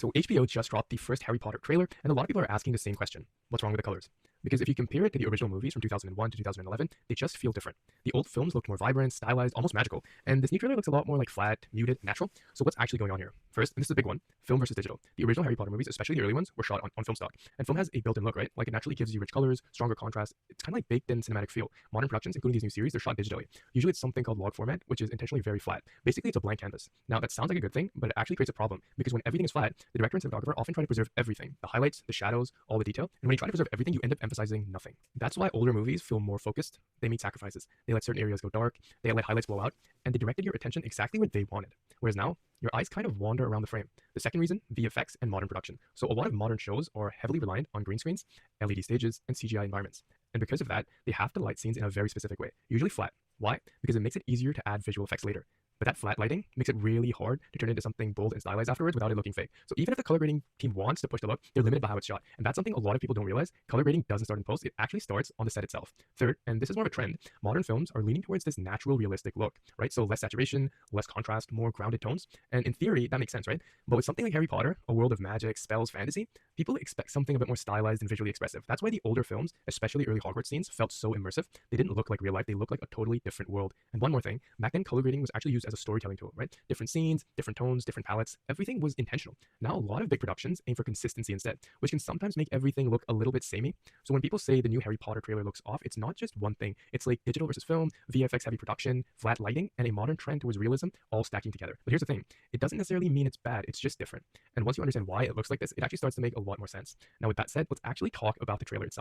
So HBO just dropped the first Harry Potter trailer, and a lot of people are asking the same question. What's wrong with the colors? Because if you compare it to the original movies from 2001 to 2011, they just feel different. The old films looked more vibrant, stylized, almost magical, and this new trailer looks a lot more like flat, muted, natural. So what's actually going on here? First, and this is a big one, film versus digital. The original Harry Potter movies, especially the early ones, were shot on film stock. And film has a built-in look, right? Like it naturally gives you rich colors, stronger contrast. It's kind of like baked-in cinematic feel. Modern productions, including these new series, they're shot digitally. Usually it's something called log format, which is intentionally very flat. Basically, it's a blank canvas. Now, that sounds like a good thing, but it actually creates a problem because when everything is flat, the director and cinematographer often try to preserve everything, the highlights, the shadows, all the detail. And when you try to preserve everything, you end up emphasizing nothing. That's why older movies feel more focused. They made sacrifices. They let certain areas go dark. They let highlights blow out, and they directed your attention exactly where they wanted. Whereas now, your eyes kind of wander around the frame. The second reason, VFX and modern production. So a lot of modern shows are heavily reliant on green screens, LED stages, and CGI environments. And because of that, they have to light scenes in a very specific way, usually flat. Why? Because it makes it easier to add visual effects later. But that flat lighting makes it really hard to turn into something bold and stylized afterwards without it looking fake. So even if the color grading team wants to push the look, they're limited by how it's shot. And that's something a lot of people don't realize. Color grading doesn't start in post, it actually starts on the set itself. Third, and this is more of a trend, modern films are leaning towards this natural, realistic look, right? So less saturation, less contrast, more grounded tones. And in theory, that makes sense, right? But with something like Harry Potter, a world of magic, spells, fantasy, people expect something a bit more stylized and visually expressive. That's why the older films, especially early Hogwarts scenes, felt so immersive. They didn't look like real life, they looked like a totally different world. And one more thing, back then color grading was actually used as a storytelling tool, right? Different scenes, different tones, different palettes, everything was intentional. Now a lot of big productions aim for consistency instead, which can sometimes make everything look a little bit samey. So when people say the new Harry Potter trailer looks off, it's not just one thing. It's like digital versus film, VFX heavy production, flat lighting, and a modern trend towards realism all stacking together. But here's the thing, it doesn't necessarily mean it's bad, it's just different. And once you understand why it looks like this, it actually starts to make a lot more sense. Now with that said, let's actually talk about the trailer itself.